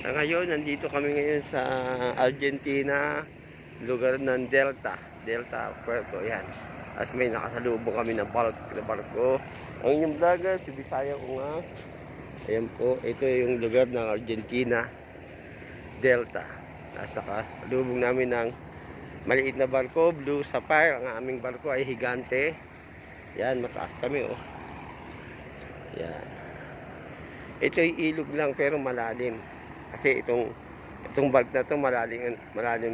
Sa ngayon, nandito kami ngayon sa Argentina, lugar ng Delta Puerto, yan. At may nakasalubong kami na barko. Ang inyong vlogger, si Bisaya Ungas. Ayan po, ito yung lugar ng Argentina, Delta. At nakasalubong namin ng maliit na barko, Blue Sapphire. Ang aming barko ay higante. Yan, mataas kami, oh. Yan. Ito ay ilog lang pero malalim. Kasi itong bag na to malalim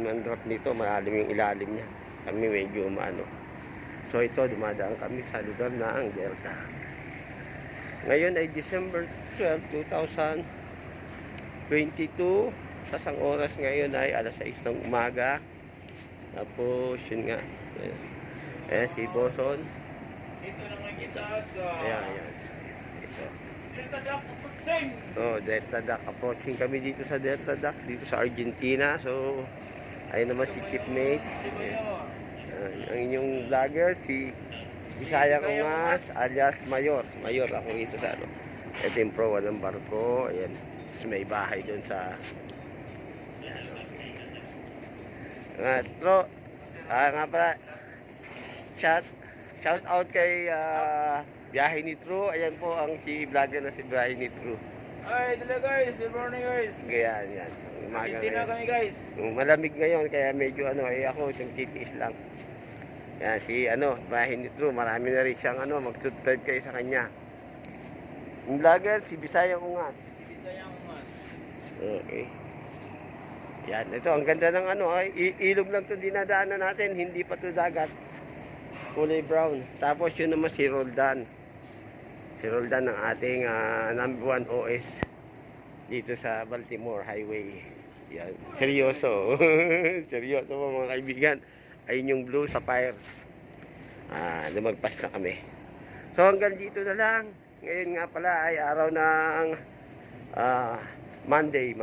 ang drop nito, malalim yung ilalim niya. Kami medyo maano. So ito, dumadaan kami sa lugar na ang Delta. Ngayon ay December 12, 2022. Tapos ang oras ngayon ay alas 6 ng umaga. Tapos yun nga. Ayan si Boson. Dito naman kita sa Ayan. Ito. Delta Dock approaching. Oh, Delta Dock. Approaching kami dito sa Delta Dock, dito sa Argentina. So, ayun naman si Kipmate. Ang inyong vlogger, si Bisaya Ungas, alias Mayor. Mayor ako dito sa ano. Ito yung proa ng barko. Ayan. Tapos may bahay doon sa... nga pala, shout out kay Biyahe ni True. Ayan po ang si vlogger na si Biyahe ni True. Ay, dala guys. Good morning guys. Yan. Umaga Hindi na ngayon. kami guys. Malamig ngayon kaya medyo ako itong titiis lang. Yan si Biyahe ni True. Marami na rin siyang mag-subscribe kayo sa kanya. Yung vlogger si Bisaya Ungas. Bisayang mas. Okay. Yan, ito ang ganda ng ilog lang 'to dinadaanan natin, hindi pa 'to dagat. Kulay brown. Tapos yun naman si Roldan. Si Roldan ng ating number 1 OS dito sa Baltimore Highway. Yan. Seryoso. Seryoso po mga kaibigan. Ayun yung Blue Sapphire. Lumagpas na kami. So hanggang dito na lang. Ngayon nga pala ay araw ng Monday.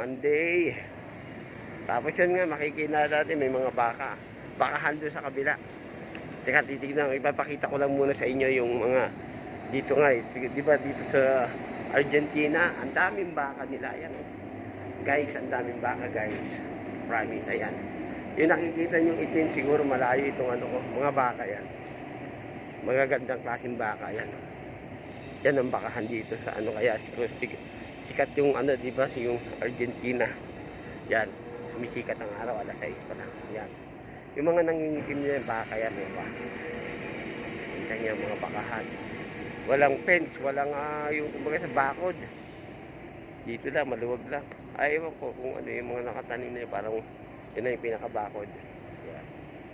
Tapos yun nga, makikita natin may mga bakahan doon sa kabila. Teka, titignan, ipapakita ko lang muna sa inyo yung mga dito nga, di ba dito sa Argentina, ang daming baka nila, yan. Guys, ang daming baka, guys. Promise, ayan. Yung nakikita yung itim, siguro malayo itong mga baka yan. Mga gandang klaseng baka, yan. Yan ang bakahan dito sa kaya sikat yung di ba, yung Argentina. Yan. Sumisikat ang araw, alas 6 pa lang. Yan. Yung mga nangingitim nila yung baka yan. Kita niya mga bakahan. Walang fence, walang yung kumbaga sa bakod. Dito lang, maluwag lang. Ay, ewan ko kung yung mga nakatanim nila, parang yun na yung pinakabakod. Yan.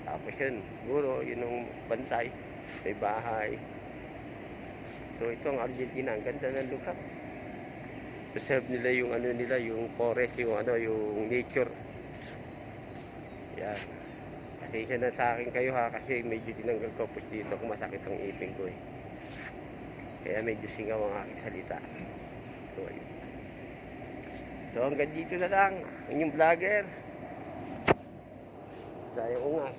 Tapos yun, siguro, yun yung bantay. May bahay. So ito ang Argentina, ang ganda ng lugar. Preserve nila yung yung forest, yung nature. Yan. Pasensya na sa akin kayo kasi medyo tinanggal ko dito kung masakit ang ipin ko eh. Kaya medyo singaw ang aking salita. So ayun. So hanggang dito na lang, ang inyong vlogger. Bisaya Ungas.